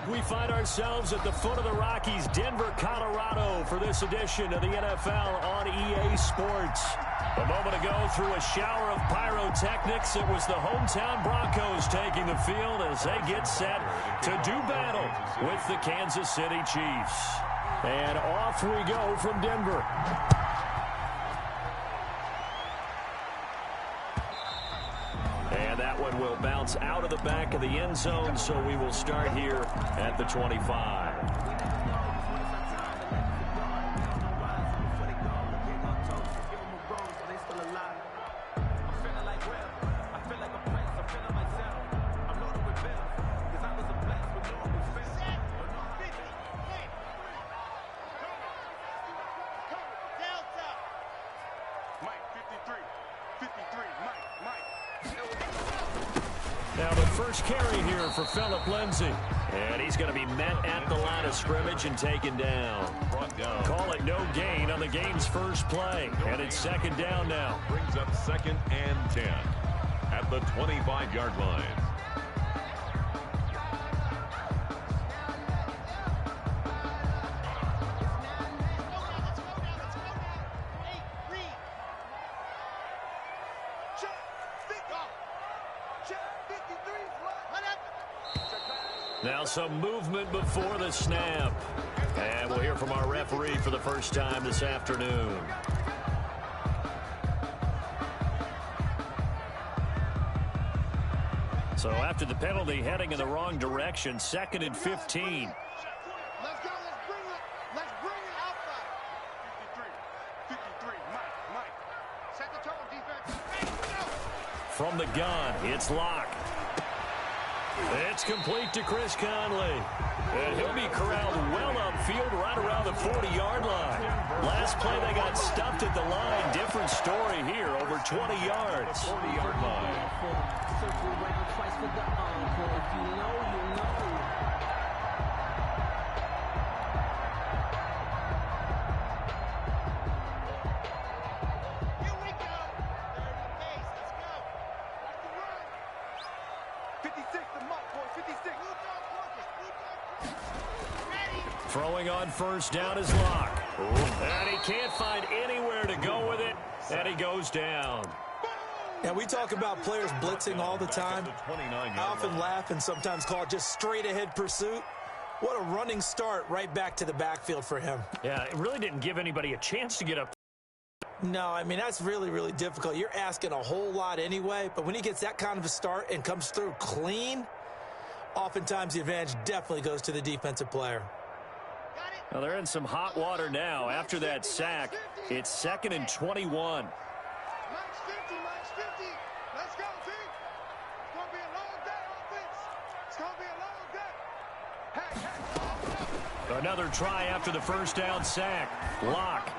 We find ourselves at the foot of the Rockies, Denver, Colorado, for this edition of the NFL on EA Sports. A moment ago, through a shower of pyrotechnics, it was the hometown Broncos taking the field as they get set to do battle with the Kansas City Chiefs. And off we go from Denver. And that one will bounce out of the back of the end zone, so we will start here at the 25. Now the first carry here for Phillip Lindsay. And he's going to be met at the line of scrimmage and taken down. Call it no gain on the game's first play. And it's second down now. Brings up 2nd and 10 at the 25-yard line. Now some movement before the snap. And we'll hear from our referee for the first time this afternoon. So after the penalty, heading in the wrong direction, 2nd and 15. Let's go. Let's bring it. Let's bring it outside. 53. Mike. Set the tone, defense. From the gun, it's Locke. It's complete to Chris Conley. And he'll be corralled well upfield right around the 40-yard line. Last play, they got stuffed at the line. Different story here, over 20 yards. 40-yard line. Throwing on first down is Locke. And he can't find anywhere to go with it. And he goes down. Yeah, we talk about players blitzing all the time. I often laugh and sometimes call it just straight-ahead pursuit. What a running start right back to the backfield for him. Yeah, it really didn't give anybody a chance to get up. No, I mean, that's really, really difficult. You're asking a whole lot anyway, but when he gets that kind of a start and comes through clean, oftentimes the advantage definitely goes to the defensive player. Well, they're in some hot water now. After that sack, it's 2nd and 21. Mike's 50. Let's go, team. It's going to be a long day, offense. It's going to be a long day. Hey. Another try after the first down sack. Locke.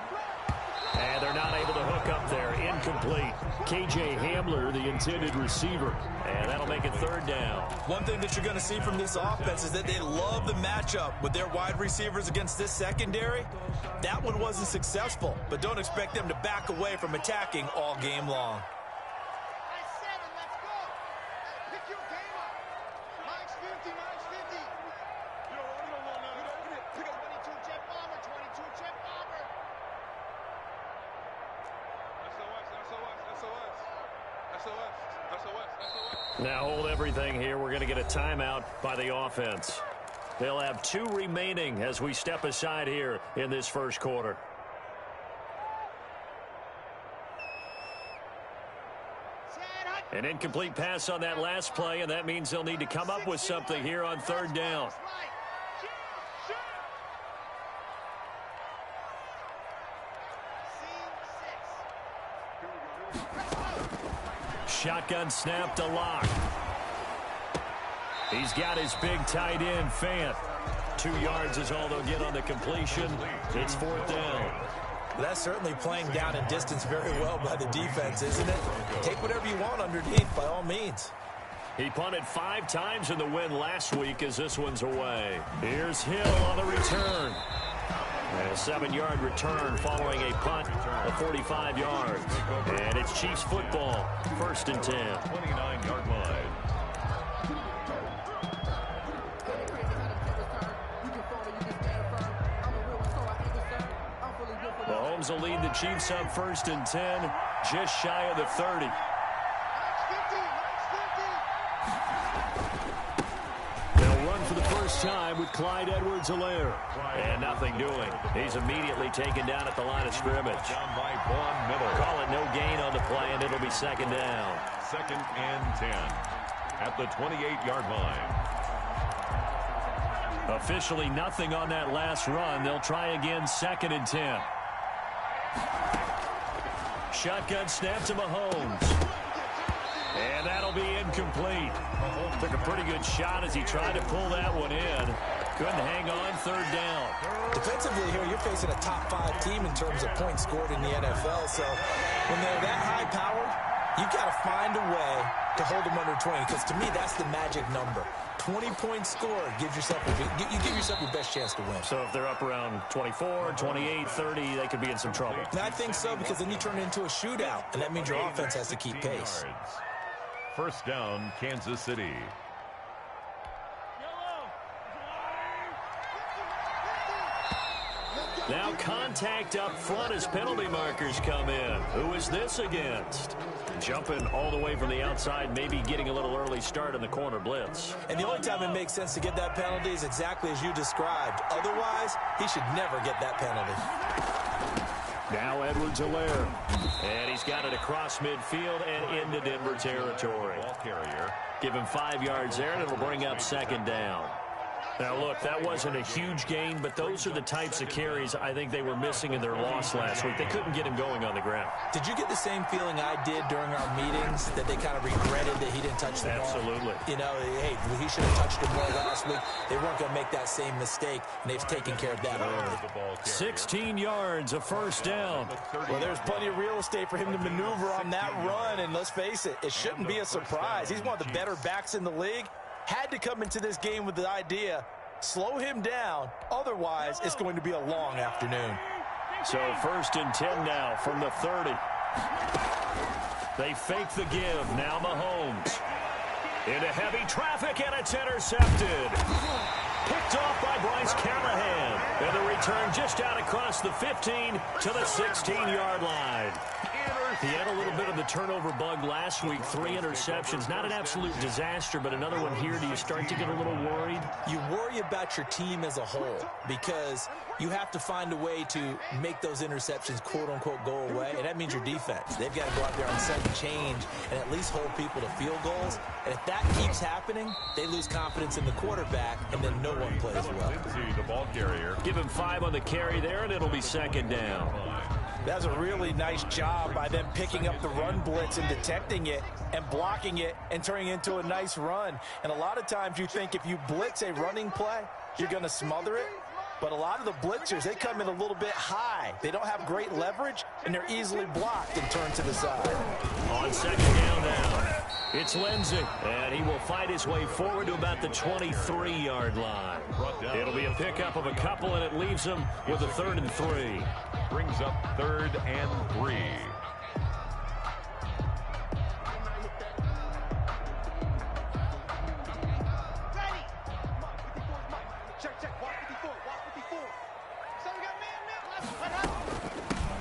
And they're not able to hook up there. Incomplete. K.J. Hamler, the intended receiver. And that'll make it 3rd down. One thing that you're going to see from this offense is that they love the matchup with their wide receivers against this secondary. That one wasn't successful, but don't expect them to back away from attacking all game long. I said it, let's go. Pick your game up. Mike's 50. You don't want none. Pick up 22 jet bomber. SOS. Now hold everything here. We're going to get a timeout by the offense. They'll have 2 remaining as we step aside here in this first quarter. An incomplete pass on that last play, and that means they'll need to come up with something here on 3rd down. Shotgun snap to Locke. He's got his big tight end, Fant. 2 yards is all they'll get on the completion. It's 4th down. That's certainly playing down and distance very well by the defense, isn't it? Take whatever you want underneath, by all means. He punted 5 times in the win last week as this one's away. Here's Hill on the return. And a 7-yard return following a punt of 45 yards. And it's Chiefs football, 1st and 10. 29-yard line. Mahomes will lead the Chiefs up 1st and 10. just shy of the 30. They'll run for the first time with Clyde Edwards-Helaire. And nothing doing. He's immediately taken down at the line of scrimmage. Down by Vaughn Miller. Call it no gain on the play, and it'll be second down. 2nd and 10 at the 28-yard line. Officially nothing on that last run. They'll try again, 2nd and 10. Shotgun snap to Mahomes. And that'll be incomplete. Mahomes took a pretty good shot as he tried to pull that one in. Couldn't hang on, 3rd down. Defensively here, you're facing a top 5 team in terms of points scored in the NFL. So when they're that high-powered, you've got to find a way to hold them under 20. Because to me, that's the magic number. 20 points scored gives yourself you give yourself your best chance to win. So if they're up around 24, 28, 30, they could be in some trouble. And I think so, because then you turn it into a shootout, and that means your offense has to keep pace. First down, Kansas City. Now contact up front as penalty markers come in. Who is this against? Jumping all the way from the outside, maybe getting a little early start in the corner blitz. And the only time it makes sense to get that penalty is exactly as you described. Otherwise, he should never get that penalty. Now Edwards-Helaire. And he's got it across midfield and into Denver territory. Ball carrier. Give him 5 yards there, and it'll bring up 2nd down. Now, look, that wasn't a huge gain, but those are the types of carries I think they were missing in their loss last week. They couldn't get him going on the ground. Did you get the same feeling I did during our meetings, that they kind of regretted that he didn't touch the ball? Absolutely. You know, hey, he should have touched it more last week. They weren't going to make that same mistake, and they've taken care of that early. 16 yards, a 1st down. Well, there's plenty of real estate for him to maneuver on that run, and let's face it, it shouldn't be a surprise. He's one of the better backs in the league. Had to come into this game with the idea, slow him down, otherwise it's going to be a long afternoon. So 1st and 10 now from the 30. They fake the give, now Mahomes. Into heavy traffic, and it's intercepted. Picked off by Bryce Callahan. And the return just out across the 15 to the 16-yard line. He had a little bit of the turnover bug last week, 3 interceptions. Not an absolute disaster, but another one here. Do you start to get a little worried? You worry about your team as a whole, because you have to find a way to make those interceptions, quote-unquote, go away, and that means your defense. They've got to go out there on sudden change and at least hold people to field goals. And if that keeps happening, they lose confidence in the quarterback, and then no one plays well. The ball carrier. Give him 5 on the carry there, and it'll be 2nd down. That's a really nice job by them picking up the run blitz and detecting it and blocking it and turning it into a nice run. And a lot of times you think if you blitz a running play, you're going to smother it. But a lot of the blitzers, they come in a little bit high. They don't have great leverage, and they're easily blocked and turned to the side. On 2nd down now, it's Lindsey, and he will fight his way forward to about the 23-yard line. It'll be a pickup of a couple, and it leaves him with a 3rd and 3. Brings up 3rd and 3.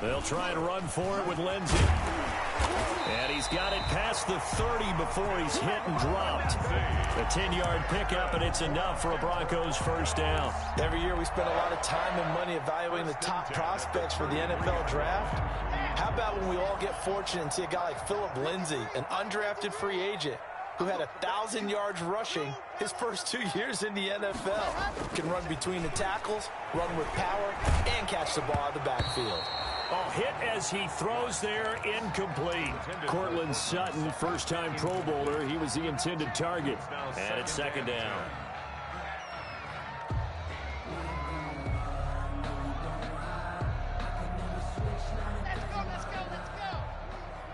They'll try and run for it with Lindsey. And he's got it past the 30 before he's hit and dropped. A 10-yard pickup, and it's enough for a Broncos 1st down. Every year we spend a lot of time and money evaluating the top prospects for the NFL draft. How about when we all get fortunate and see a guy like Phillip Lindsay, an undrafted free agent, who had 1,000 yards rushing his first 2 years in the NFL. Can run between the tackles, run with power, and catch the ball out of the backfield. Oh, hit as he throws there, incomplete. Cortland Sutton, first-time Pro Bowler. He was the intended target. And it's 2nd down. Let's go.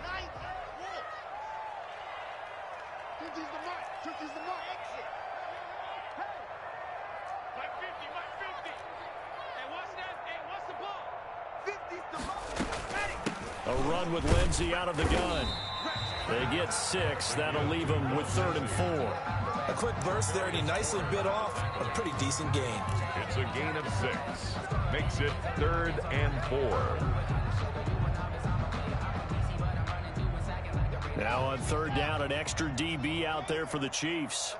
90. Twitches the mark. Exit. Hey. My 50. Hey, what's that? Hey, what's the ball? 50's the ball. Ready. A run with Lindsey out of the gun. They get 6. That'll leave them with 3rd and 4. A quick burst there, and he nicely bit off a pretty decent gain. It's a gain of 6. Makes it 3rd and 4. Now on third down, an extra DB out there for the Chiefs.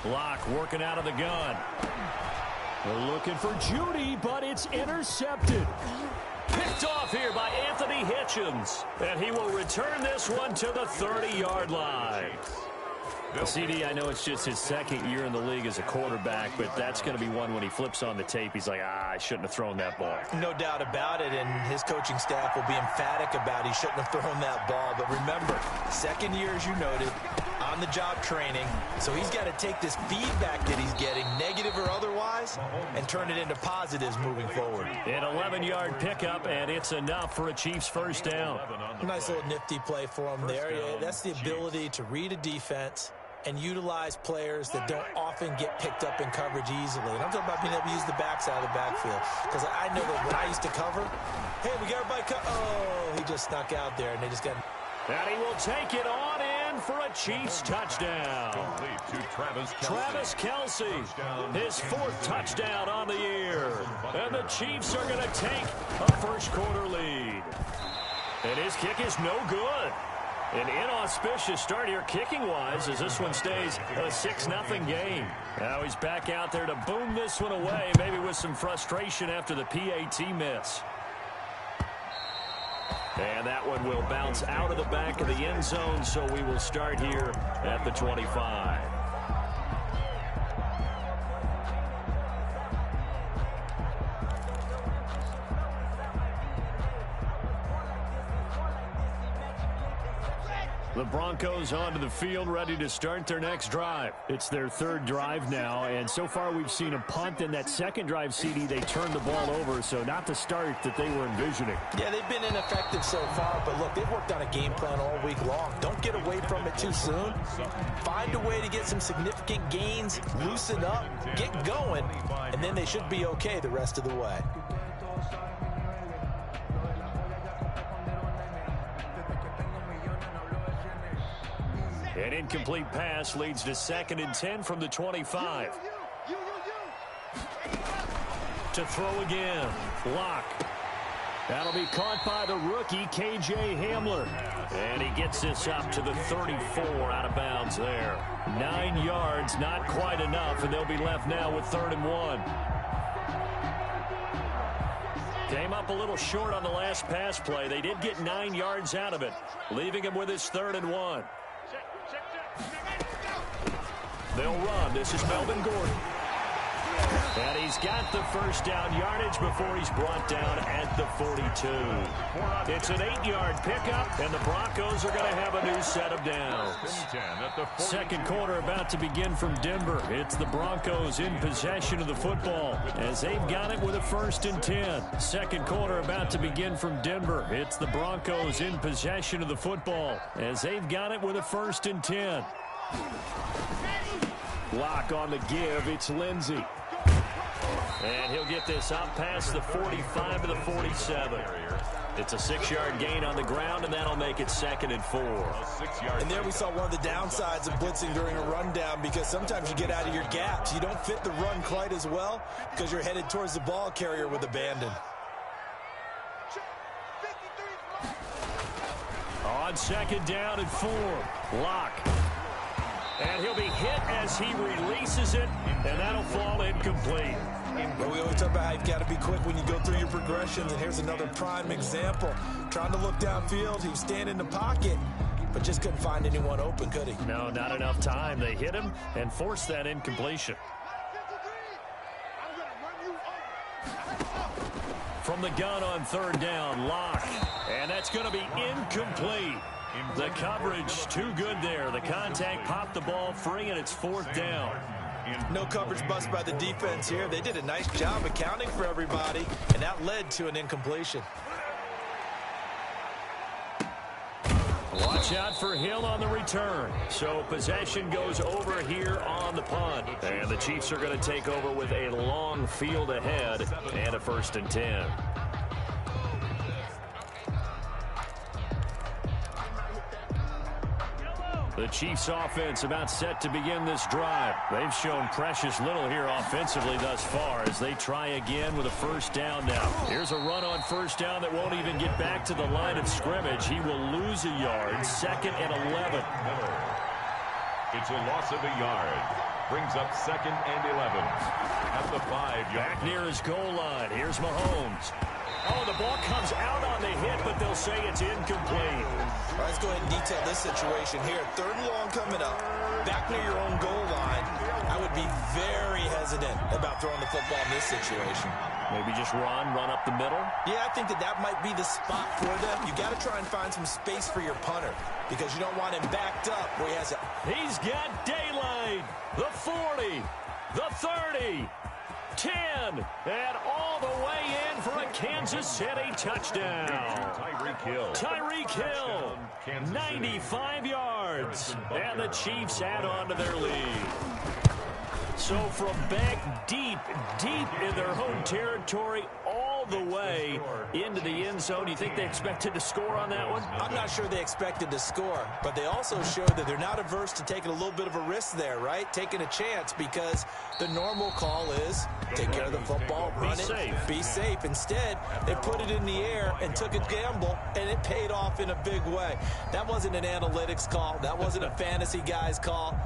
Block working out of the gun. They're looking for Judy, but it's intercepted. Picked off here by Anthony Hitchens. And he will return this one to the 30-yard line. CD, I know it's just his second year in the league as a quarterback, but that's going to be one when he flips on the tape. He's like, I shouldn't have thrown that ball. No doubt about it, and his coaching staff will be emphatic about he shouldn't have thrown that ball. But remember, second year, as you noted, on-the-job training, so he's got to take this feedback that he's getting, negative or otherwise, and turn it into positives moving forward. An 11-yard pickup, and it's enough for a Chiefs first down. Nice little nifty play for him there. Yeah, that's the ability to read a defense and utilize players that don't often get picked up in coverage easily. And I'm talking about being able to use the backside of the backfield. Because I know that when I used to cover, hey, we got everybody oh, he just snuck out there, and they just got... And he will take it on in for a Chiefs touchdown. Travis Kelce, his fourth touchdown on the year. And the Chiefs are going to take a first-quarter lead. And his kick is no good. An inauspicious start here kicking-wise as this one stays a 6-0 game. Now he's back out there to boom this one away, maybe with some frustration after the PAT miss. And that one will bounce out of the back of the end zone, so we will start here at the 25. The Broncos onto the field, ready to start their next drive. It's their third drive now, and so far we've seen a punt. In that second drive, CD, they turned the ball over, so not the start that they were envisioning. Yeah, they've been ineffective so far, but look, they've worked on a game plan all week long. Don't get away from it too soon. Find a way to get some significant gains, loosen up, get going, and then they should be okay the rest of the way. An incomplete pass leads to 2nd and 10 from the 25. To throw again. Lock. That'll be caught by the rookie, K.J. Hamler. And he gets this up to the 34 out of bounds there. 9 yards, not quite enough, and they'll be left now with 3rd and 1. Came up a little short on the last pass play. They did get 9 yards out of it, leaving him with his 3rd and 1. They'll run. This is Melvin Gordon. And he's got the first down yardage before he's brought down at the 42. It's an 8-yard pickup, and the Broncos are going to have a new set of downs. Second quarter about to begin from Denver. It's the Broncos in possession of the football as they've got it with a 1st and 10. Second quarter about to begin from Denver. It's the Broncos in possession of the football as they've got it with a 1st and 10. Lock on the give. It's Lindsey. And he'll get this up past the 45 to the 47. It's a 6-yard gain on the ground, and that'll make it 2nd and 4. And there we saw one of the downsides of blitzing during a rundown, because sometimes you get out of your gaps. You don't fit the run quite as well because you're headed towards the ball carrier with abandon. On 2nd down and 4. Lock. And he'll be hit as he releases it, and that'll fall incomplete. But we always talk about how you've got to be quick when you go through your progressions, and here's another prime example. Trying to look downfield, he was standing in the pocket, but just couldn't find anyone open, could he? No, not enough time. They hit him and forced that incompletion. From the gun on 3rd down, Lock. And that's going to be incomplete. The coverage too good there. The contact popped the ball free, and it's 4th down. No coverage bust by the defense here. They did a nice job accounting for everybody, and that led to an incompletion. Watch out for Hill on the return. So possession goes over here on the punt. And the Chiefs are going to take over with a long field ahead and a 1st and 10. The Chiefs offense about set to begin this drive. They've shown precious little here offensively thus far as they try again with a first down now. Here's a run on first down that won't even get back to the line of scrimmage. He will lose a yard. 2nd and 11. It's a loss of a yard. Brings up 2nd and 11 at the 5-yard. Back near his goal line. Here's Mahomes. Oh, the ball comes out on the hit, but they'll say it's incomplete. All right, let's go ahead and detail this situation here. 3rd and long coming up. Back near your own goal line. I would be very hesitant about throwing the football in this situation. Maybe just run up the middle? Yeah, I think that might be the spot for them. You got to try and find some space for your punter because you don't want him backed up where he has it. He's got daylight. The 40, the 30, 10, and all the way in for a Kansas City touchdown. Tyreek Hill, 95 yards, and the Chiefs add on to their lead. So from back deep in their home territory, all the way into the end zone, you think they expected to score on that one? I'm not sure they expected to score, but they also showed that they're not averse to taking a little bit of a risk there, right? Taking a chance because the normal call is take care of the football, run it, be safe. Instead, they put it in the air and took a gamble, and it paid off in a big way. That wasn't an analytics call. That wasn't a fantasy guy's call.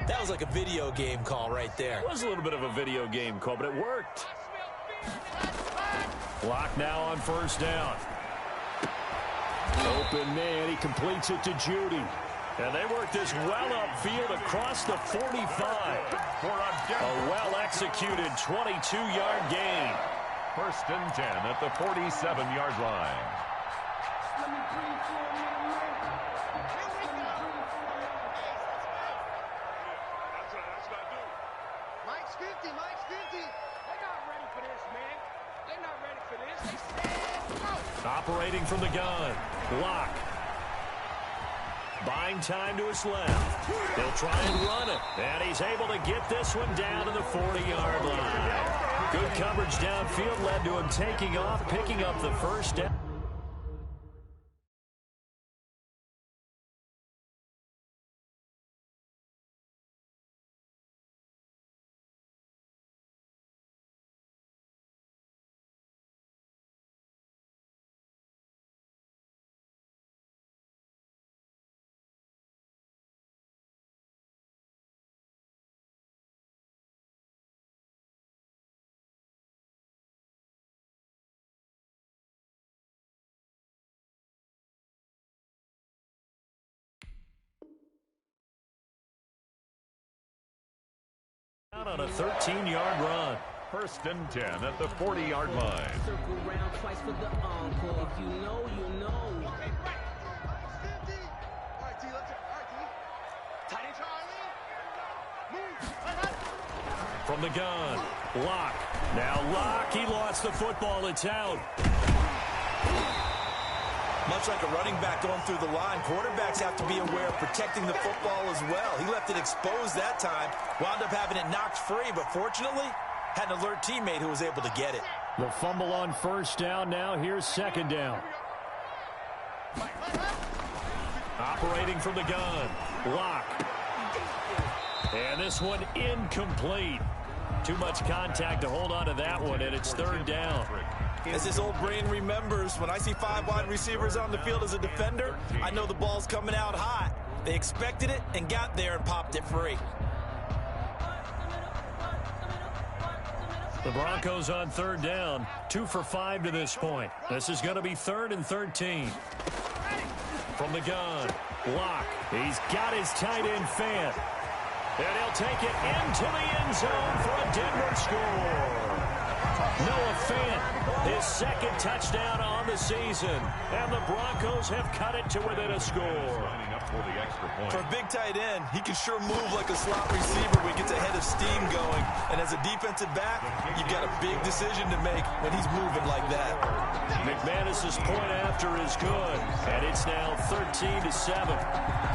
That was like a video game call right there. It was a little bit of a video game call, but it worked. Block now on first down. Open man, he completes it to Judy. And they work this well upfield across the 45 for a well-executed 22-yard gain. 1st and 10 at the 47-yard line. Mike's 50. They're not ready for this, man. They're not ready for this. They said no. Operating from the gun. Block. Buying time to his left. They'll try and run it. And he's able to get this one down to the 40-yard line. Good coverage downfield led to him taking off, picking up the first down. On a 13-yard run. 1st and 10 at the 40-yard line. Circle round twice for the encore. If you know, you know. Okay, right. Mike's 50. All right, T, let's all right, T. Tight end Charlie. Move. From the gun. Lock. Now Lock. He lost the football. It's out. Much like a running back going through the line, quarterbacks have to be aware of protecting the football as well. He left it exposed that time, wound up having it knocked free, but fortunately, had an alert teammate who was able to get it. The fumble on first down now. Here's 2nd down. Operating from the gun. Lock. And this one incomplete. Too much contact to hold on to that one, and it's 3rd down. As his old brain remembers, when I see 5 wide receivers on the field as a defender, I know the ball's coming out hot. They expected it and got there and popped it free. The Broncos on 3rd down. 2 for 5 to this point. This is going to be 3rd and 13. From the gun. Lock. He's got his tight end Fant. And he'll take it into the end zone for a Denver score. Noah Fant, his 2nd touchdown on the season. And the Broncos have cut it to within a score. For a big tight end, he can sure move like a slot receiver when he gets a head of steam going. And as a defensive back, you've got a big decision to make when he's moving like that. McManus's point after is good. And it's now 13-7.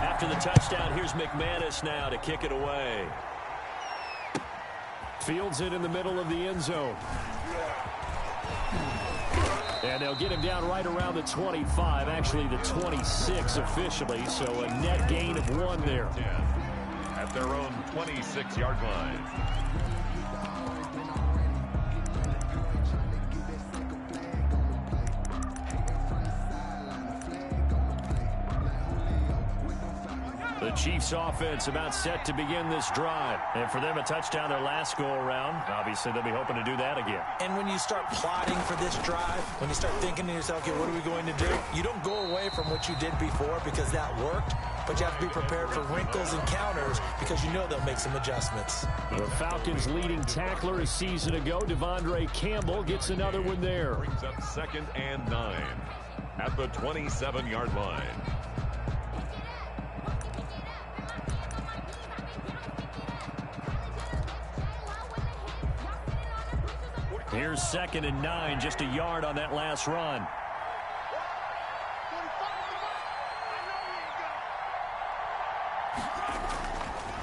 After the touchdown, here's McManus now to kick it away. Fields it in the middle of the end zone. And they'll get him down right around the 25, actually the 26 officially, so a net gain of 1 there. At their own 26-yard line. The Chiefs offense about set to begin this drive. And for them, a touchdown their last go-around. Obviously, they'll be hoping to do that again. And when you start plotting for this drive, when you start thinking to yourself, okay, what are we going to do? You don't go away from what you did before because that worked, but you have to be prepared for wrinkles and counters because you know they'll make some adjustments. The Falcons' leading tackler a season ago, Devondre Campbell, gets another one there. Brings up 2nd and 9 at the 27-yard line. Here's 2nd and 9, just a yard on that last run.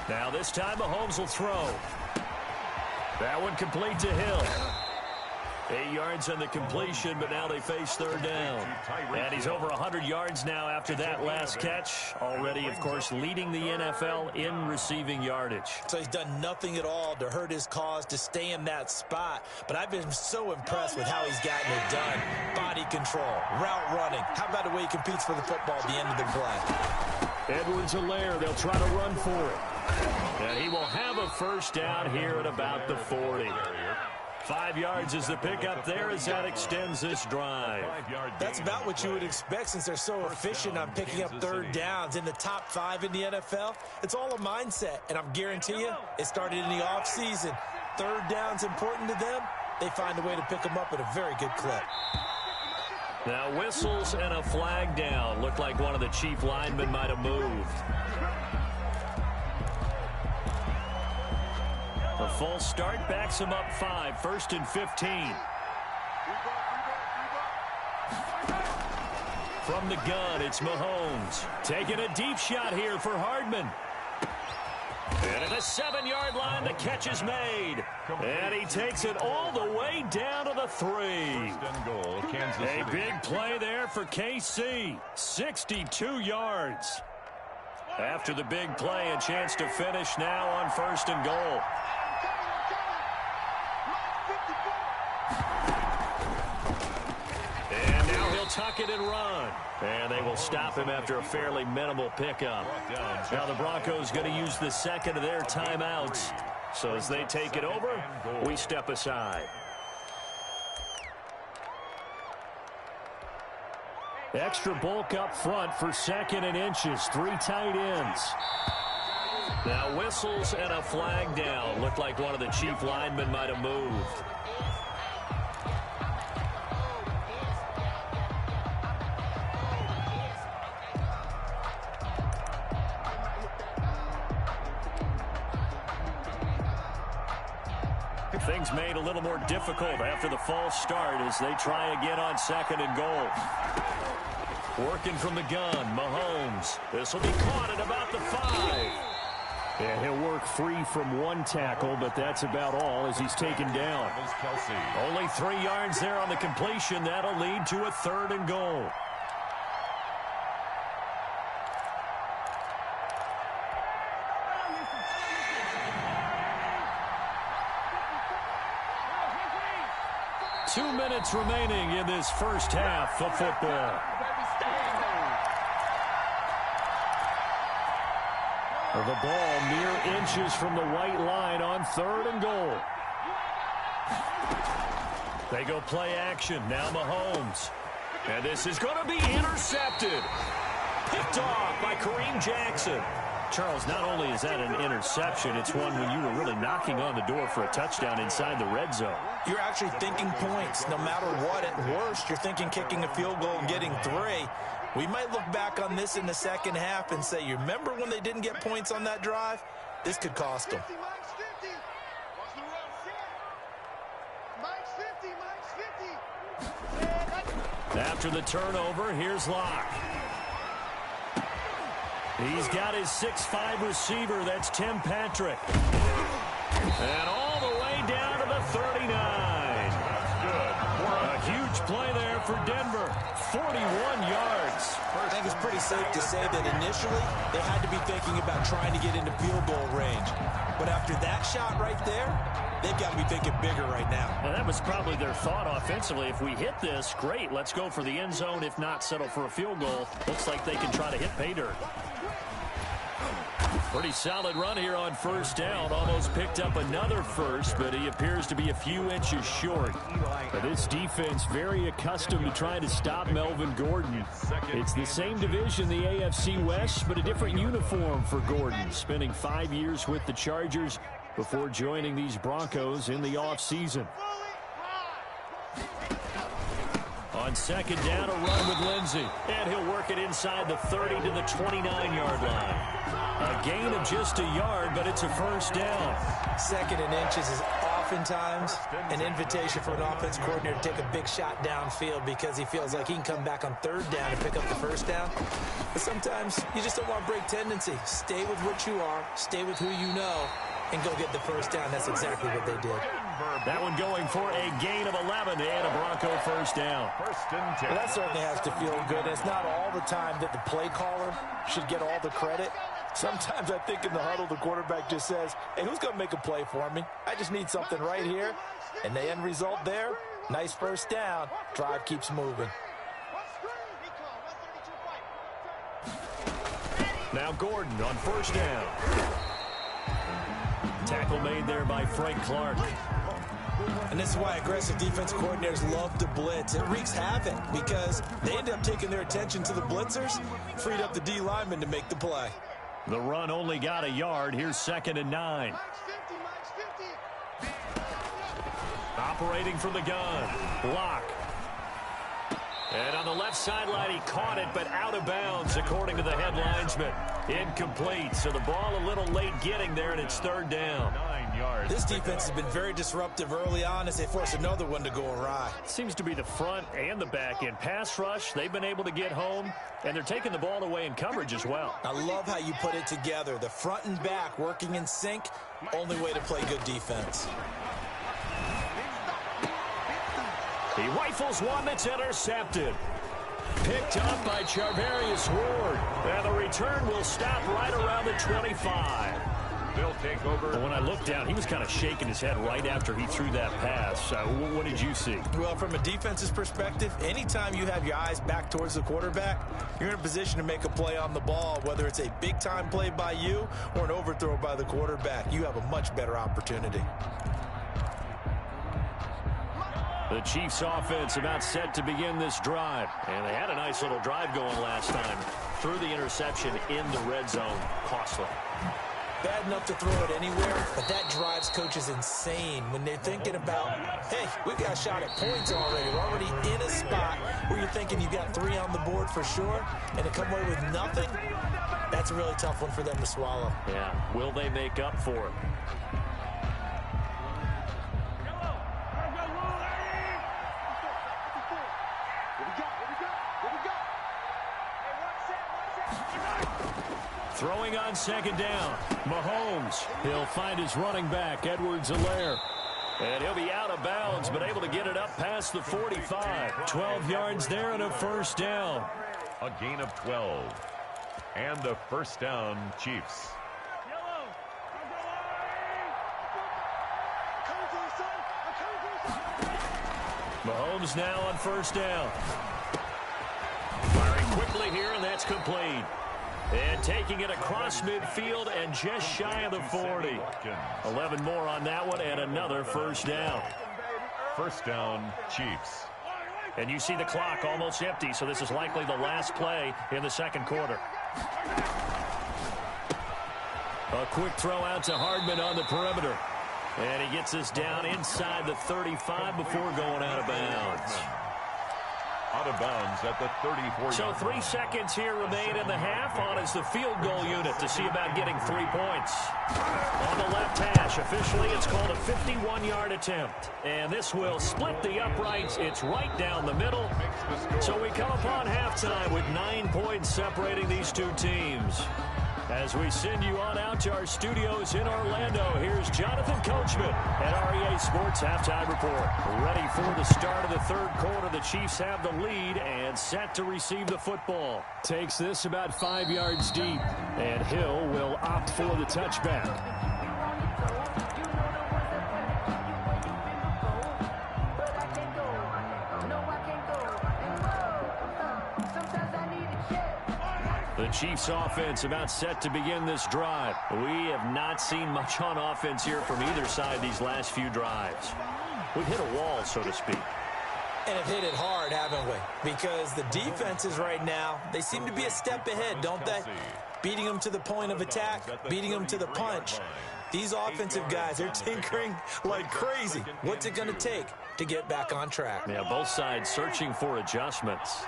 Now this time Mahomes will throw. That one complete to Hill. 8 yards on the completion, but now they face 3rd down. And he's over 100 yards now after that last catch. Already, of course, leading the NFL in receiving yardage. So he's done nothing at all to hurt his cause, to stay in that spot. But I've been so impressed with how he's gotten it done. Body control, route running. How about the way he competes for the football at the end of the play? Edwards-Helaire, they'll try to run for it. And he will have a first down here at about the 40. 5 yards is the pickup there as that extends this drive. That's about what you would expect since they're so efficient on picking up 3rd downs in the top 5 in the NFL. It's all a mindset, and I'm guarantee you it started in the offseason. 3rd down's important to them. They find a way to pick them up at a very good clip. Now whistles and a flag down. Looked like one of the Chief linemen might have moved. A full start backs him up 5, 1st and 15. From the gun, it's Mahomes. Taking a deep shot here for Hardman. And at the 7-yard line, the catch is made. And he takes it all the way down to the 3. A big play there for KC. 62 yards. After the big play, a chance to finish now on 1st and goal. And now he'll tuck it and run. And they will stop him after a fairly minimal pickup. Now the Broncos going to use the 2nd of their timeouts. So as they take it over, we step aside. Extra bulk up front for 2nd and inches. 3 tight ends. Now whistles and a flag down. Looked like one of the Chief linemen might have moved. Things made a little more difficult after the false start as they try again on 2nd and goal. Working from the gun, Mahomes. This will be caught at about the 5. And he'll work free from 1 tackle, but that's about all as he's taken down. Only 3 yards there on the completion. That'll lead to a 3rd and goal. Two minutes remaining in this first half of football. The ball mere inches from the white line on 3rd and goal. They go play action. Now Mahomes. And this is going to be intercepted. Picked off by Kareem Jackson. Charles, not only is that an interception, it's one when you were really knocking on the door for a touchdown inside the red zone. You're actually thinking points. No matter what, at worst, you're thinking kicking a field goal and getting 3. We might look back on this in the second half and say, you remember when they didn't get points on that drive? This could cost them. After the turnover, here's Locke. He's got his 6'5" receiver. That's Tim Patrick. And all the way down to the 39. A huge play there for Denver. 41 yards. I think it's pretty safe to say that initially they had to be thinking about trying to get into field goal range. But after that shot right there, they've got to be thinking bigger right now. And that was probably their thought offensively. If we hit this, great. Let's go for the end zone. If not, settle for a field goal. Looks like they can try to hit pay dirt. Pretty solid run here on first down. Almost picked up another first, but he appears to be a few inches short. But this defense very accustomed to trying to stop Melvin Gordon. It's the same division, the AFC West, but a different uniform for Gordon. Spending 5 years with the Chargers before joining these Broncos in the offseason. On second down, a run with Lindsey. And he'll work it inside the 30 to the 29-yard line. A gain of just a yard, but it's a first down. Second and inches is oftentimes an invitation for an offense coordinator to take a big shot downfield because he feels like he can come back on third down and pick up the first down. But sometimes you just don't want to break tendency. Stay with what you are, stay with who you know, and go get the first down. That's exactly what they did. That one going for a gain of 11 and a Bronco first down. Well, that certainly has to feel good. It's not all the time that the play caller should get all the credit. Sometimes I think in the huddle, the quarterback just says, hey, who's going to make a play for me? I just need something right here. And the end result there, nice first down. Drive keeps moving. Now Gordon on first down. Tackle made there by Frank Clark. And this is why aggressive defense coordinators love to blitz. It wreaks havoc because they end up taking their attention to the blitzers, freed up the D lineman to make the play. The run only got a yard. Here's second and 9. Operating from the gun. Block. And on the left sideline, he caught it, but out of bounds, according to the head linesman. Incomplete. So the ball a little late getting there, and it's third down. 9 yards. This defense has been very disruptive early on as they force another one to go awry. Seems to be the front and the back end. Pass rush, they've been able to get home, and they're taking the ball away in coverage as well. I love how you put it together. The front and back working in sync, only way to play good defense. He rifles one that's intercepted. Picked up by Charvarius Ward. And the return will stop right around the 25. They'll take over. When I looked down, he was kind of shaking his head right after he threw that pass. What did you see? Well, from a defense's perspective, anytime you have your eyes back towards the quarterback, you're in a position to make a play on the ball, whether it's a big-time play by you or an overthrow by the quarterback. You have a much better opportunity. The Chiefs offense about set to begin this drive. And they had a nice little drive going last time. Threw the interception in the red zone. Costly. Bad enough to throw it anywhere, but that drives coaches insane when they're thinking about, hey, we've got a shot at points already. We're already in a spot where you're thinking you've got 3 on the board for sure, and to come away with nothing, that's a really tough one for them to swallow. Yeah. Will they make up for it? Throwing on second down. Mahomes. He'll find his running back, Edwards-Helaire. And he'll be out of bounds, but able to get it up past the 45. 12 yards there and a first down. A gain of 12. And the first down, Chiefs. Mahomes now on first down. Firing quickly here, and that's complete. And taking it across midfield and just shy of the 40. 11 more on that one and another first down. First down, Chiefs. And you see the clock almost empty, so this is likely the last play in the second quarter. A quick throw out to Hardman on the perimeter. And he gets us down inside the 35 before going out of bounds. Out of bounds at the 34. So 3 seconds here remain in the half. On is the field goal unit to see about getting 3 points. On the left hash, officially it's called a 51-yard attempt. And this will split the uprights. It's right down the middle. So we come upon halftime with 9 points separating these two teams. As we send you on out to our studios in Orlando, here's Jonathan Coachman at REA Sports Halftime Report. Ready for the start of the third quarter. The Chiefs have the lead and set to receive the football. Takes this about 5 yards deep, and Hill will opt for the touchback. The Chiefs offense about set to begin this drive. We have not seen much on offense here from either side these last few drives. We've hit a wall, so to speak. And have hit it hard, haven't we? Because the defenses right now, they seem to be a step ahead, don't they? Beating them to the point of attack, beating them to the punch. These offensive guys are tinkering like crazy. What's it going to take to get back on track? Yeah, both sides searching for adjustments.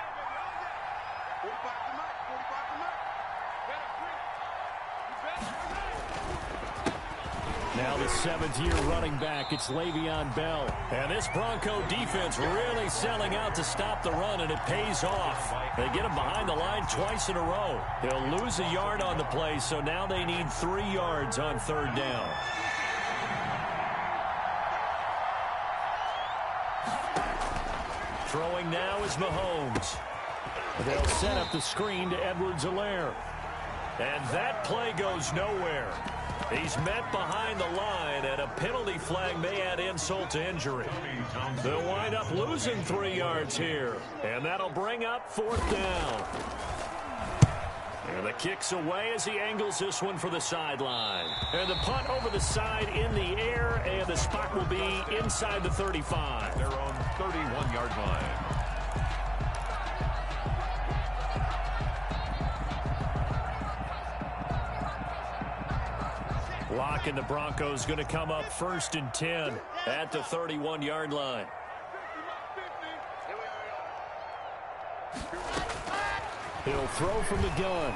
Now the seventh-year running back, it's Le'Veon Bell. And this Bronco defense really selling out to stop the run, and it pays off. They get him behind the line twice in a row. He'll lose a yard on the play, so now they need 3 yards on third down. Throwing now is Mahomes. They'll set up the screen to Edwards-Helaire. And that play goes nowhere. He's met behind the line, and a penalty flag may add insult to injury. They'll wind up losing 3 yards here, and that'll bring up fourth down. And the kick's away as he angles this one for the sideline. And the punt over the side in the air, and the spot will be inside the 35. Their own 31-yard line. Lock and the Broncos going to come up 1st and 10 at the 31-yard line. He'll throw from the gun.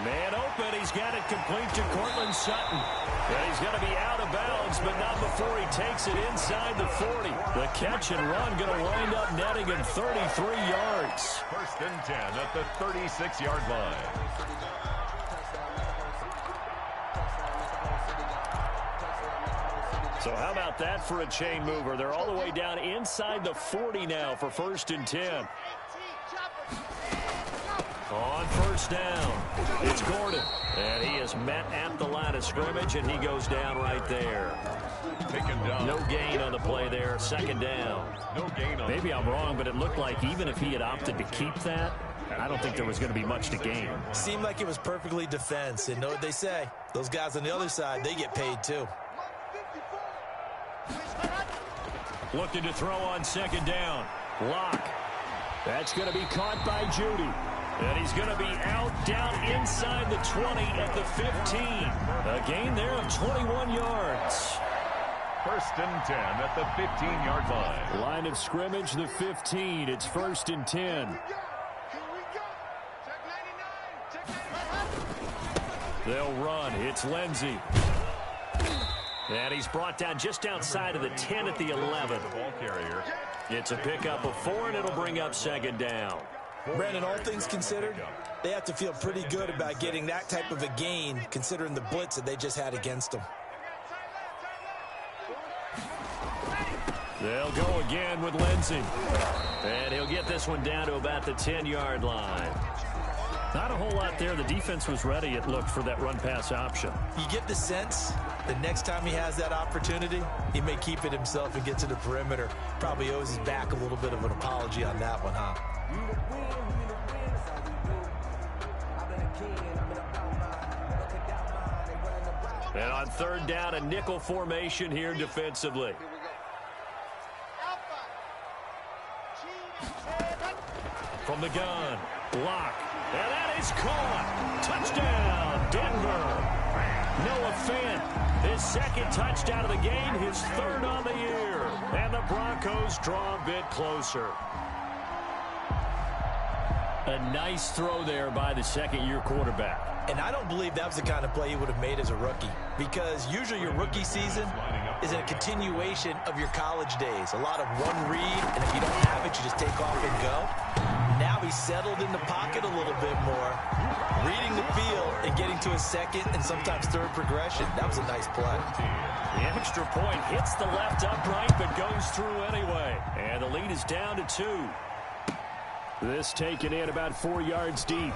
Man open. He's got it complete to Cortland Sutton. And he's going to be out of bounds, but not before he takes it inside the 40. The catch and run going to wind up netting him 33 yards. 1st and 10 at the 36-yard line. So how about that for a chain mover? They're all the way down inside the 40 now for 1st and 10. On 1st down, it's Gordon. And he is met at the line of scrimmage, and he goes down right there. Taken down. No gain on the play there, 2nd down. No gain on. Maybe I'm wrong, but it looked like even if he had opted to keep that, I don't think there was going to be much to gain. Seemed like it was perfectly defense. And know what they say? Those guys on the other side, they get paid too. Looking to throw on 2nd down. Lock. That's going to be caught by Judy. And he's going to be out down inside the 20 at the 15. A gain there of 21 yards. 1st and 10 at the 15-yard line. Line of scrimmage, the 15. It's 1st and 10. They'll run. It's Lindsey. And he's brought down just outside of the 10 at the 11. Ball carrier. It's a pickup of 4, and it'll bring up 2nd down. Brandon, all things considered, they have to feel pretty good about getting that type of a gain, considering the blitz that they just had against them. They'll go again with Lindsey. And he'll get this one down to about the 10-yard line. Not a whole lot there. The defense was ready, it looked, for that run-pass option. You get the sense the next time he has that opportunity, he may keep it himself and get to the perimeter. Probably owes his back a little bit of an apology on that one, huh? And on 3rd down, a nickel formation here defensively. From the gun, Lock. And that is caught. Touchdown, Denver. Noah Fant, his 2nd touchdown of the game, his 3rd on the year. And the Broncos draw a bit closer. A nice throw there by the 2nd-year quarterback. And I don't believe that was the kind of play he would have made as a rookie, because usually your rookie season is a continuation of your college days. A lot of one read, and if you don't have it, you just take off and go. Now he's settled in the pocket a little bit more, reading the field and getting to a second and sometimes third progression. That was a nice play. The extra point hits the left upright but goes through anyway. And the lead is down to 2. This taken in about 4 yards deep.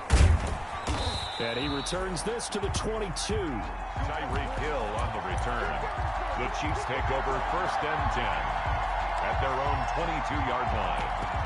And he returns this to the 22. Tyreek Hill on the return. The Chiefs take over 1st and 10 at their own 22-yard line.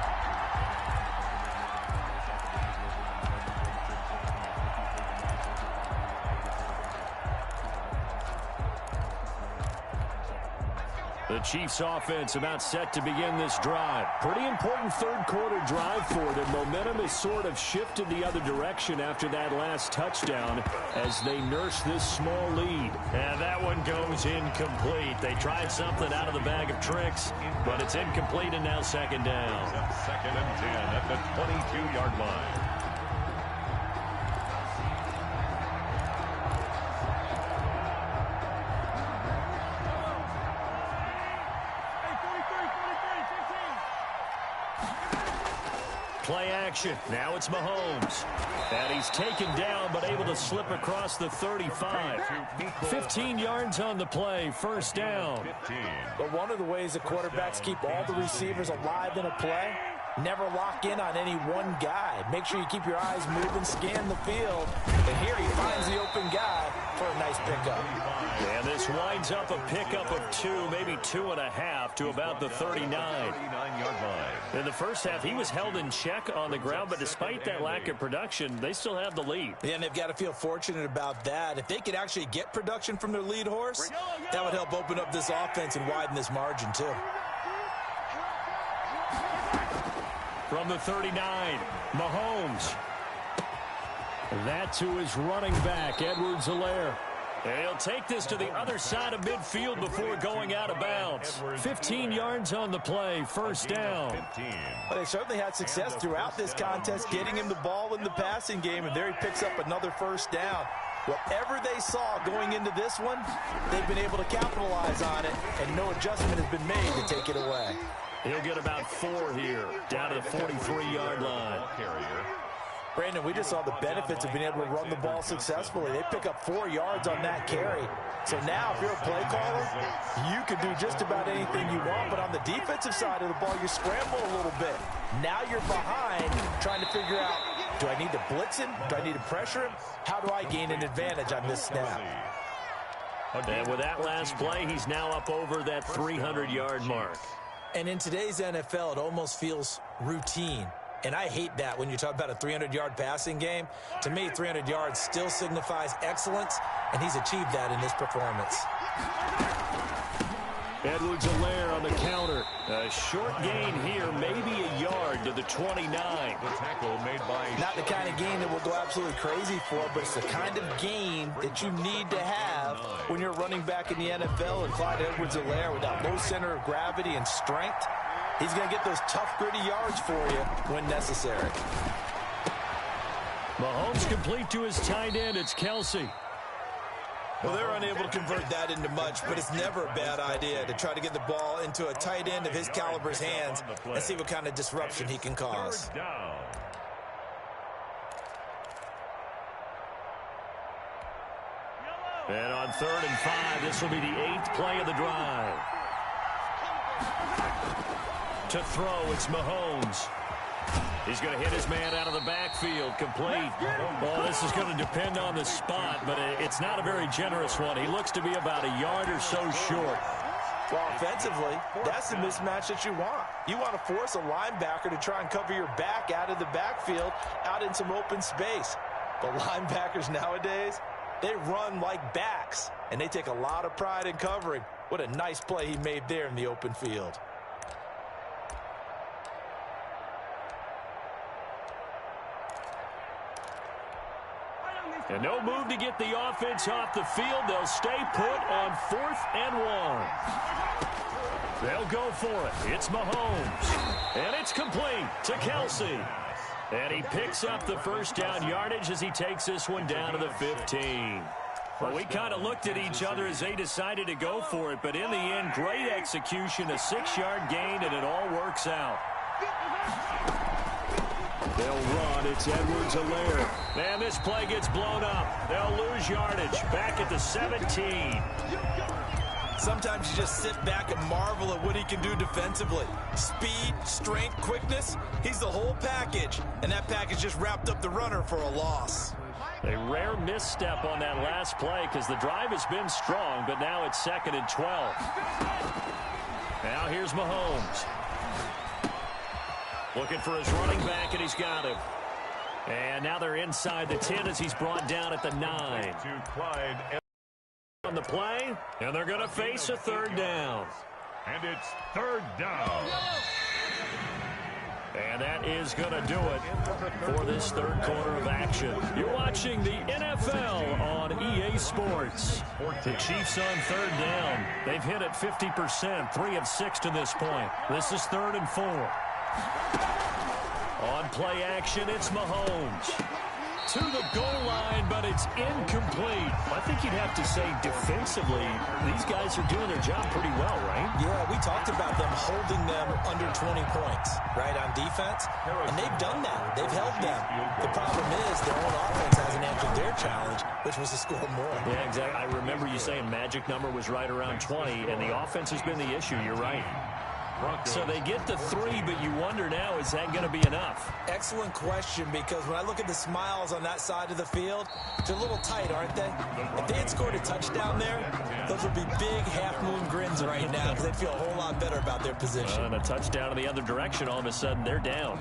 The Chiefs offense about set to begin this drive. Pretty important third quarter drive for them. Momentum has sort of shifted the other direction after that last touchdown as they nurse this small lead. And that one goes incomplete. They tried something out of the bag of tricks, but it's incomplete and now 2nd down. 2nd and 10 at the 22-yard line. Play action. Now it's Mahomes. And he's taken down but able to slip across the 35. 15 yards on the play. 1st down. But one of the ways the quarterbacks keep all the receivers alive in a play, never lock in on any one guy. Make sure you keep your eyes moving, scan the field. And here he finds the open guy for a nice pickup. And this winds up a pickup of 2, maybe 2.5 to about the 39. 39-yard line. In the first half, he was held in check on the ground, but despite that lack of production, they still have the lead. Yeah, and they've got to feel fortunate about that. If they could actually get production from their lead horse, that would help open up this offense and widen this margin too. From the 39, Mahomes. That to his running back, Edwards-Helaire. And he'll take this to the other side of midfield before going out of bounds. 15 yards on the play, 1st down. Well, they certainly had success throughout this contest, getting him the ball in the passing game, and there he picks up another 1st down. Whatever they saw going into this one, they've been able to capitalize on it, and no adjustment has been made to take it away. He'll get about 4 here, down to the 43-yard line. Brandon, we just saw the benefits of being able to run the ball successfully. They pick up 4 yards on that carry. So now, if you're a play caller, you can do just about anything you want. But on the defensive side of the ball, you scramble a little bit. Now you're behind, trying to figure out, do I need to blitz him? Do I need to pressure him? How do I gain an advantage on this snap? And with that last play, he's now up over that 300-yard mark. And in today's NFL, it almost feels routine. And I hate that when you talk about a 300-yard passing game. To me, 300 yards still signifies excellence, and he's achieved that in this performance. Edwards-Helaire on the counter. A short gain here, maybe a yard to the 29. The tackle made by... Not the kind of gain that we'll go absolutely crazy for, but it's the kind of gain that you need to have when you're running back in the NFL. And Clyde Edwards-Helaire, with that low center of gravity and strength, he's going to get those tough, gritty yards for you when necessary. Mahomes complete to his tight end. It's Kelsey. Well, they're unable to convert that into much, but it's never a bad idea to try to get the ball into a tight end of his caliber's hands and see what kind of disruption he can cause. And on 3rd and 5, this will be the 8th play of the drive. To throw, it's Mahomes. He's going to hit his man out of the backfield, complete. Well, this is going to depend on the spot, but it's not a very generous one. He looks to be about a yard or so short. Well, offensively, that's the mismatch that you want. You want to force a linebacker to try and cover your back out of the backfield, out in some open space. But linebackers nowadays, they run like backs, and they take a lot of pride in covering. What a nice play he made there in the open field. And no move to get the offense off the field. They'll stay put on 4th and 1. They'll go for it. It's Mahomes. And it's complete to Kelsey. And he picks up the 1st down yardage as he takes this one down to the 15. Well, we kind of looked at each other as they decided to go for it. But in the end, great execution, a 6-yard gain, and it all works out. They'll run. It's Edwards-Helaire. And this play gets blown up. They'll lose yardage. Back at the 17. Sometimes you just sit back and marvel at what he can do defensively. Speed, strength, quickness. He's the whole package. And that package just wrapped up the runner for a loss. A rare misstep on that last play because the drive has been strong, but now it's 2nd and 12. Now here's Mahomes. Looking for his running back, and he's got him. And now they're inside the 10 as he's brought down at the 9. On the play, and they're going to face a 3rd down. And it's 3rd down. And that is going to do it for this 3rd quarter of action. You're watching the NFL on EA Sports. The Chiefs on 3rd down. They've hit it 50%, 3 of 6 to this point. This is 3rd and 4. On play action, it's Mahomes. To the goal line, but it's incomplete. I think you'd have to say defensively, these guys are doing their job pretty well, right? Yeah, we talked about them holding them under 20 points, right, on defense. And they've done that. They've held them. The problem is their own offense hasn't answered their challenge, which was to score more. Yeah, exactly. I remember you saying magic number was right around 20, and the offense has been the issue. You're right. So they get the 3, but you wonder now, is that going to be enough? Excellent question, because when I look at the smiles on that side of the field, they're a little tight, aren't they? If they had scored a touchdown there, those would be big half-moon grins right now because they'd feel a whole lot better about their position. And a touchdown in the other direction, all of a sudden they're down.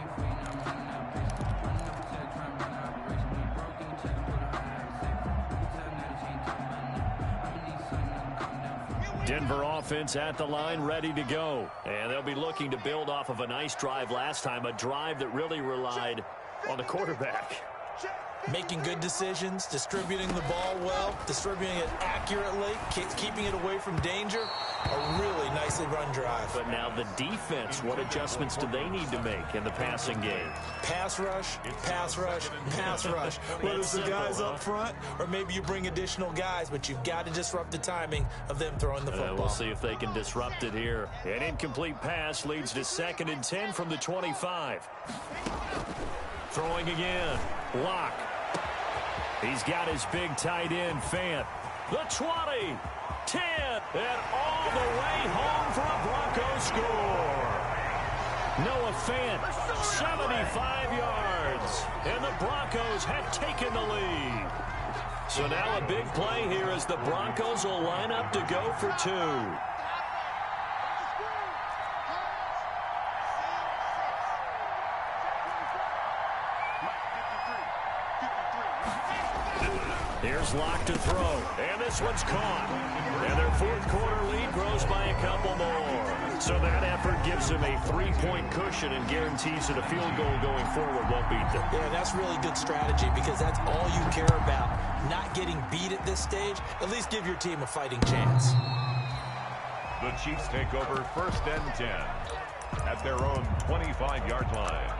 Denver offense at the line, ready to go. And they'll be looking to build off of a nice drive last time, a drive that really relied on the quarterback. Making good decisions, distributing the ball well, distributing it accurately, keeping it away from danger. A really nicely run drive. But now the defense, what adjustments do they need to make in the passing game? Pass rush, pass rush, pass rush. Whether it's the guys up front or maybe you bring additional guys, but you've got to disrupt the timing of them throwing the football. We'll see if they can disrupt it here. An incomplete pass leads to 2nd and 10 from the 25. Throwing again. Lock. He's got his big tight end, Fant. The 20, 10, and all the way home for a Broncos score. Noah Fant, 75 yards, and the Broncos have taken the lead. So now a big play here as the Broncos will line up to go for 2. Here's Lock to throw, and this one's caught. And their 4th quarter lead grows by a couple more. So that effort gives them a 3-point cushion and guarantees that a field goal going forward won't beat them. Yeah, that's really good strategy because that's all you care about. Not getting beat at this stage. At least give your team a fighting chance. The Chiefs take over 1st and 10 at their own 25-yard line.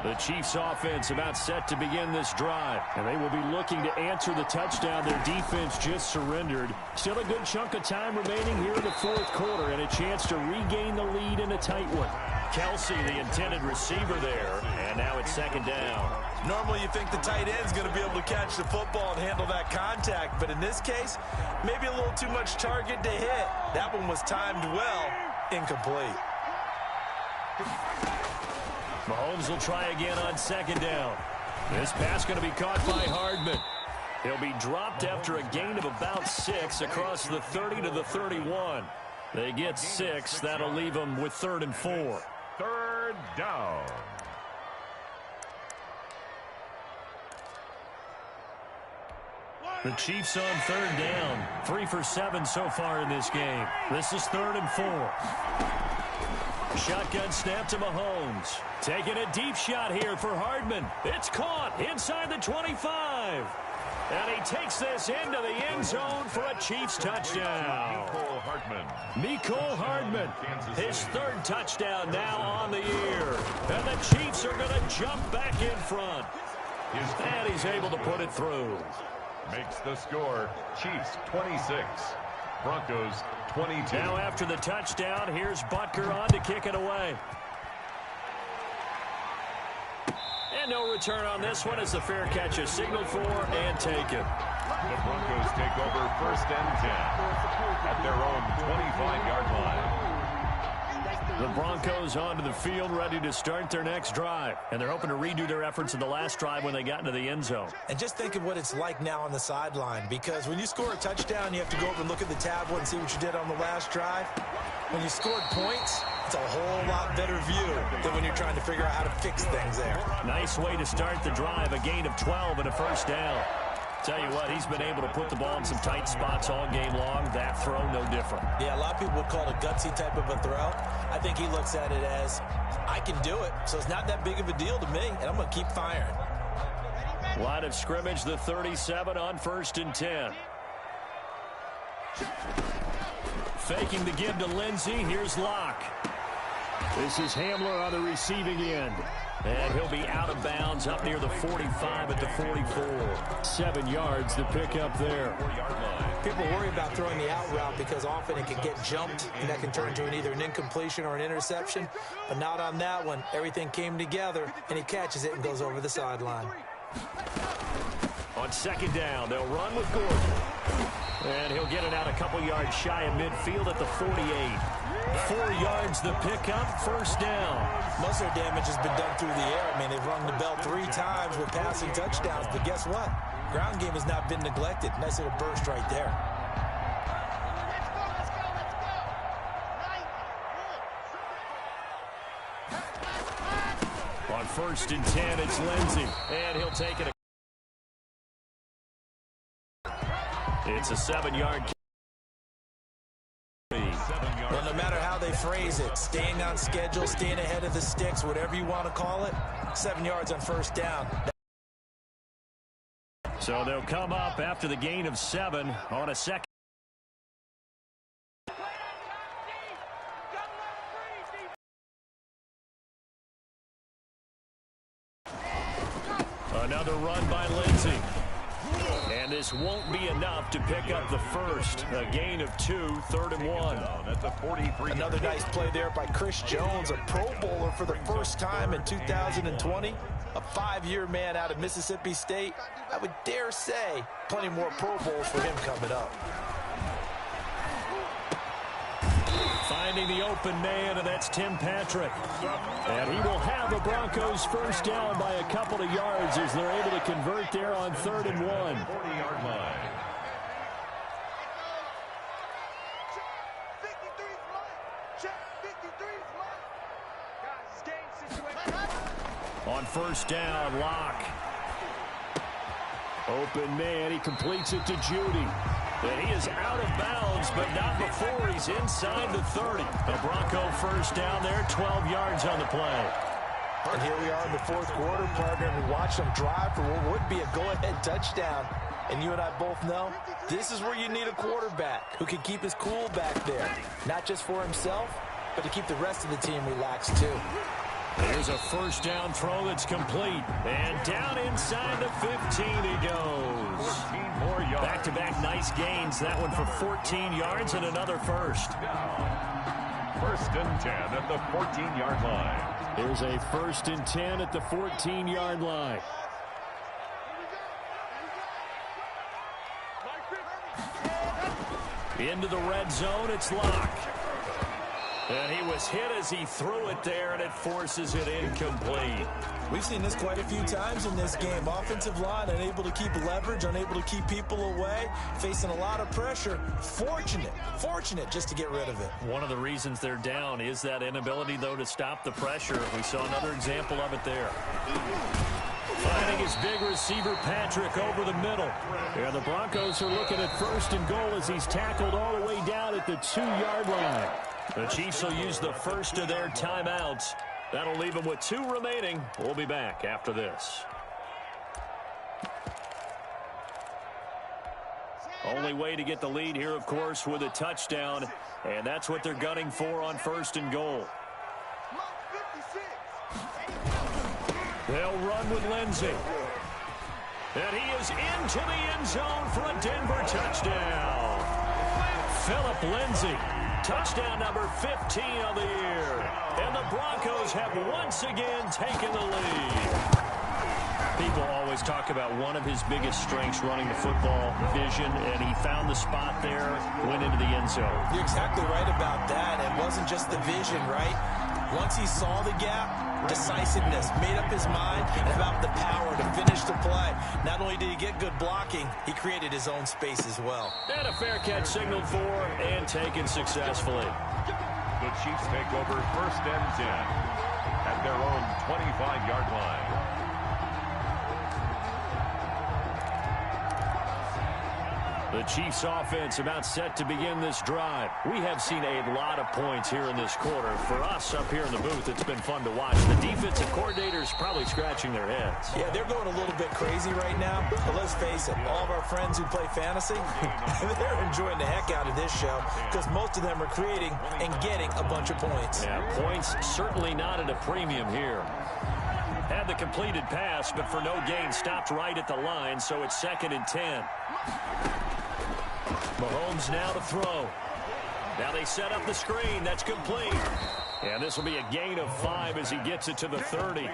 The Chiefs offense about set to begin this drive, and they will be looking to answer the touchdown their defense just surrendered. Still a good chunk of time remaining here in the 4th quarter and a chance to regain the lead in a tight one. Kelsey, the intended receiver there, and now it's 2nd down. Normally you think the tight end's going to be able to catch the football and handle that contact, but in this case, maybe a little too much target to hit. That one was timed well, incomplete. Mahomes will try again on 2nd down. This pass going to be caught by Hardman. He'll be dropped after a gain of about 6 across the 30 to the 31. They get 6. That'll leave them with 3rd and 4. 3rd down. The Chiefs on 3rd down. 3 for 7 so far in this game. This is 3rd and 4. Shotgun snap to Mahomes. Taking a deep shot here for Hardman. It's caught inside the 25. And he takes this into the end zone for a Chiefs touchdown. Mecole Hardman, his 3rd touchdown now on the year. And the Chiefs are going to jump back in front. And he's able to put it through. Makes the score Chiefs 26, Broncos 22. Now after the touchdown, here's Butker on to kick it away. And no return on this one as the fair catch is signaled for and taken. The Broncos take over 1st and 10 at their own 25-yard line. The Broncos onto the field ready to start their next drive. And they're hoping to redo their efforts in the last drive when they got into the end zone. And just think of what it's like now on the sideline, because when you score a touchdown, you have to go over and look at the tablet and see what you did on the last drive. When you scored points, it's a whole lot better view than when you're trying to figure out how to fix things there. Nice way to start the drive, a gain of 12 and a first down. Tell you what, he's been able to put the ball in some tight spots all game long. That throw, no different. Yeah, a lot of people would call it a gutsy type of a throw. I think he looks at it as, I can do it, so it's not that big of a deal to me, and I'm going to keep firing. Line of scrimmage, the 37 on 1st and 10. Faking the give to Lindsey. Here's Locke. This is Hamler on the receiving end. And he'll be out of bounds up near the 45 at the 44. 7 yards to pick up there. People worry about throwing the out route because often it can get jumped, and that can turn into either an incompletion or an interception. But not on that one. Everything came together, and he catches it and goes over the sideline. On 2nd down, they'll run with Gordon. And he'll get it out a couple yards shy of midfield at the 48. 4 yards the pickup, 1st down. Most of their damage has been done through the air. I mean, they've rung the bell 3 times with passing touchdowns, but guess what? Ground game has not been neglected. Nice little burst right there. On 1st and 10, it's Lindsey, and he'll take it. It's a 7-yard kick. Well, no matter how they phrase it, staying on schedule, staying ahead of the sticks, whatever you want to call it, 7 yards on 1st down. So they'll come up after the gain of 7 on a 2nd. Another run by Lindsey. And this won't be enough to pick up the first. A gain of 2, 3rd and 1. At the 43. Another nice play there by Chris Jones, a Pro Bowler for the first time in 2020. A 5-year man out of Mississippi State. I would dare say plenty more Pro Bowls for him coming up. Finding the open man, and that's Tim Patrick. And he will have the Broncos first down by a couple of yards as they're able to convert there on 3rd and 1. 40-yard line. On 1st down, Locke. Open man, he completes it to Judy. And he is out of bounds, but not before he's inside the 30. The Bronco first down there, 12 yards on the play. And here we are in the 4th quarter, partner, and we watch them drive for what would be a go-ahead touchdown. And you and I both know this is where you need a quarterback who can keep his cool back there. Not just for himself, but to keep the rest of the team relaxed too. Here's a first down throw that's complete. And down inside the 15 he goes. 14 more yards. Back-to-back nice gains. That one for 14 yards and another first. 1st and 10 at the 14-yard line. Here's a 1st and 10 at the 14-yard line. Into the red zone, it's Locke. And he was hit as he threw it there, and it forces it incomplete. We've seen this quite a few times in this game. Offensive line unable to keep leverage, unable to keep people away, facing a lot of pressure. Fortunate just to get rid of it. One of the reasons they're down is that inability, though, to stop the pressure. We saw another example of it there. Finding his big receiver, Patrick, over the middle. And the Broncos are looking at 1st and goal as he's tackled all the way down at the 2-yard line. The Chiefs will use the first of their timeouts. That'll leave them with 2 remaining. We'll be back after this. Only way to get the lead here, of course, with a touchdown. And that's what they're gunning for on 1st and goal. They'll run with Lindsey. And he is into the end zone for a Denver touchdown. Philip Lindsay, touchdown number 15 on the year. And the Broncos have once again taken the lead. People always talk about one of his biggest strengths running the football, vision, and he found the spot there, went into the end zone. You're exactly right about that. It wasn't just the vision, right? Once he saw the gap, decisiveness, made up his mind, and about the power to finish the play. Not only did he get good blocking, he created his own space as well. And a fair catch signaled for and taken successfully. The Chiefs take over 1st and 10 at their own 25-yard line. The Chiefs offense about set to begin this drive. We have seen a lot of points here in this quarter. For us up here in the booth, it's been fun to watch. The defensive coordinators probably scratching their heads. Yeah, they're going a little bit crazy right now. But let's face it, all of our friends who play fantasy, they're enjoying the heck out of this show because most of them are creating and getting a bunch of points. Yeah, points certainly not at a premium here. Had the completed pass, but for no gain, stopped right at the line, so it's 2nd and 10. Mahomes now to throw. Now they set up the screen. That's complete. And this will be a gain of 5 as he gets it to the 30.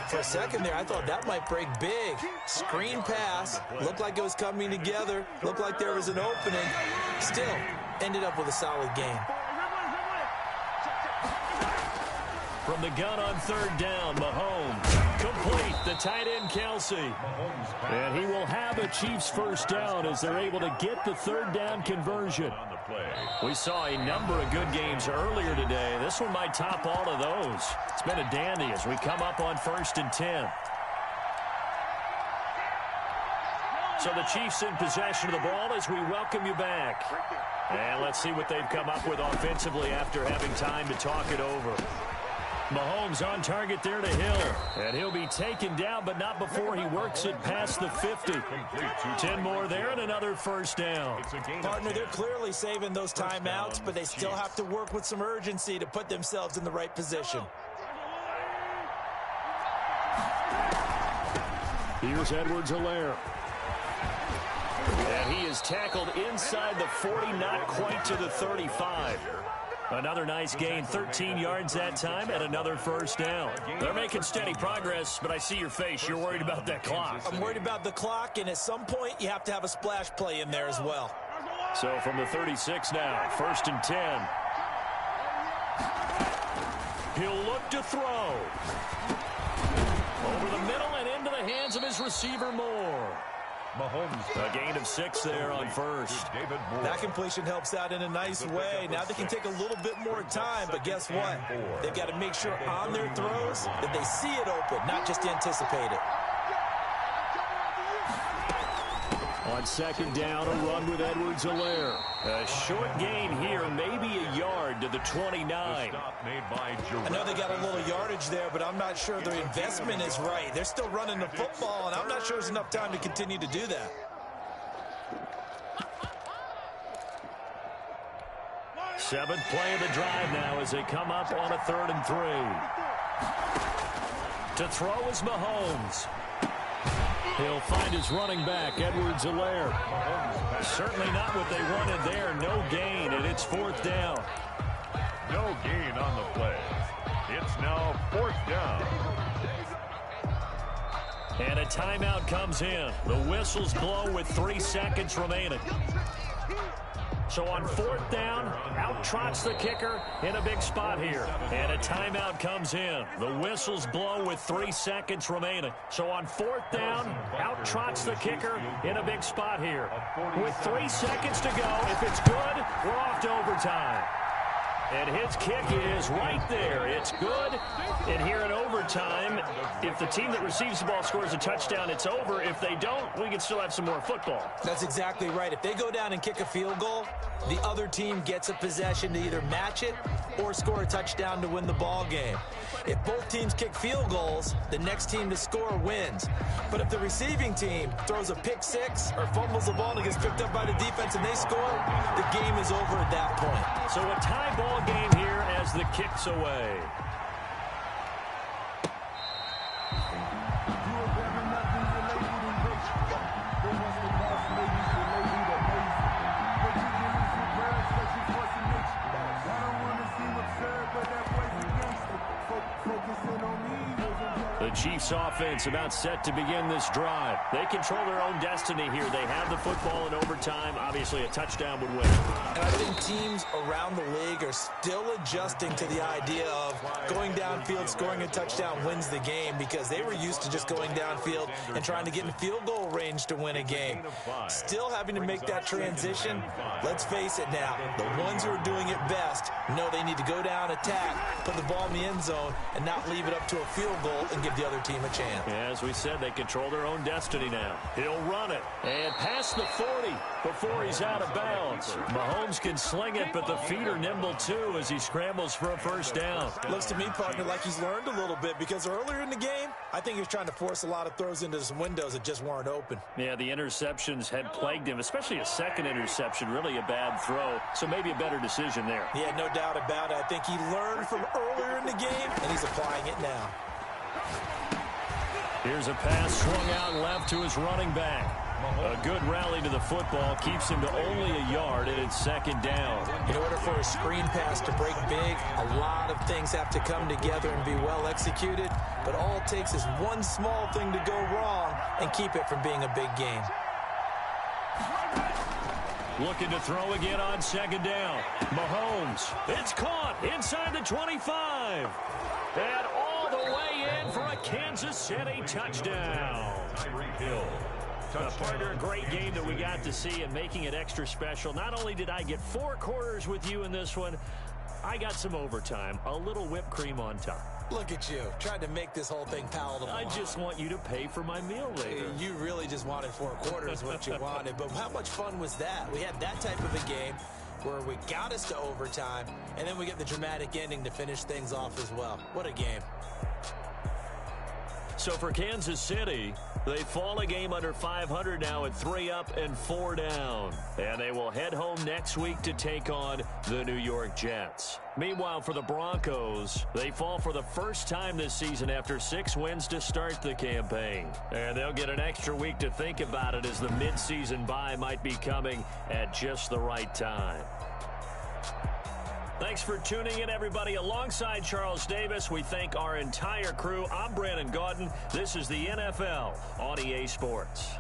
For a second there, I thought that might break big. Screen pass. Looked like it was coming together. Looked like there was an opening. Still, ended up with a solid gain. From the gun on 3rd down, Mahomes. Complete, the tight end, Kelsey. And he will have a Chiefs first down as they're able to get the 3rd down conversion. We saw a number of good games earlier today. This one might top all of those. It's been a dandy as we come up on 1st and 10. So the Chiefs in possession of the ball as we welcome you back. And let's see what they've come up with offensively after having time to talk it over. Mahomes on target there to Hill. And he'll be taken down, but not before he works it past the 50. 10 more there and another first down. Partner, they're clearly saving those timeouts, but they still have to work with some urgency to put themselves in the right position. Here's Edwards-Helaire. And he is tackled inside the 40, not quite to the 35. Another nice gain, 13 yards that time, and another first down. They're making steady progress, but I see your face. You're worried about that clock. I'm worried about the clock, and at some point, you have to have a splash play in there as well. So from the 36 now, 1st and 10. He'll look to throw. Over the middle and into the hands of his receiver, Moore. Mahomes. A gain of 6 there on 1st. That completion helps out in a nice way. Now they can take a little bit more time, but guess what? They've got to make sure on their throws that they see it open, not just anticipate it. On 2nd down, a run with Edwards-Helaire. A short gain here, maybe a yard to the 29. I know they got a little yardage there, but I'm not sure their investment is right. They're still running the football, and I'm not sure there's enough time to continue to do that. Seventh play of the drive now as they come up on a 3rd and 3. To throw is Mahomes. He'll find his running back, Edwards-Helaire. Certainly not what they wanted there. No gain, and it's 4th down. No gain on the play. It's now 4th down. And a timeout comes in. The whistles blow with 3 seconds remaining. So on 4th down, out trots the kicker in a big spot here. And a timeout comes in. The whistles blow with 3 seconds remaining. So on 4th down, out trots the kicker in a big spot here. With 3 seconds to go, if it's good, we're off to overtime. And his kick is right there. It's good. And here in overtime, if the team that receives the ball scores a touchdown, it's over. If they don't, we can still have some more football. That's exactly right. If they go down and kick a field goal, the other team gets a possession to either match it or score a touchdown to win the ball game. If both teams kick field goals, the next team to score wins. But if the receiving team throws a pick 6 or fumbles the ball and gets picked up by the defense and they score, the game is over at that point. So a tie ball game here as the kick's away. The Chiefs offense about set to begin this drive. They control their own destiny here. They have the football in overtime. Obviously, a touchdown would win. And I think teams around the league are still adjusting to the idea of going downfield, scoring a touchdown wins the game, because they were used to just going downfield and trying to get in field goal range to win a game. Still having to make that transition. Let's face it now, the ones who are doing it best know they need to go down, attack, put the ball in the end zone, and not leave it up to a field goal and give the other team a chance. Yeah, as we said, they control their own destiny now. He'll run it and past the 40 before he's out of bounds. Mahomes can sling it, but the feet are nimble too as he scrambles for a first down. Looks to me, partner, like he's learned a little bit, because earlier in the game, I think he was trying to force a lot of throws into some windows that just weren't open. Yeah, the interceptions had plagued him, especially a second interception, really a bad throw, so maybe a better decision there. Yeah, no doubt about it. I think he learned from earlier in the game, and he's applying it now. Here's a pass swung out left to his running back. A good rally to the football keeps him to only a yard, and it's second down. In order for a screen pass to break big, a lot of things have to come together and be well executed, but all it takes is one small thing to go wrong and keep it from being a big game. Looking to throw again on second down. Mahomes, it's caught inside the 25. And all the way in for a Kansas City touchdown. Partner, a great game that we got to see, and making it extra special. Not only did I get 4 quarters with you in this one, I got some overtime, a little whipped cream on top. Look at you, trying to make this whole thing palatable. I just want you to pay for my meal later. You really just wanted 4 quarters, what you wanted. But how much fun was that? We had that type of a game where we got us to overtime, and then we get the dramatic ending to finish things off as well. What a game. So for Kansas City, they fall a game under 500 now at 3 up and 4 down. And they will head home next week to take on the New York Jets. Meanwhile, for the Broncos, they fall for the first time this season after 6 wins to start the campaign. And they'll get an extra week to think about it, as the midseason bye might be coming at just the right time. Thanks for tuning in, everybody. Alongside Charles Davis, we thank our entire crew. I'm Brandon Gaudin. This is the NFL on EA Sports.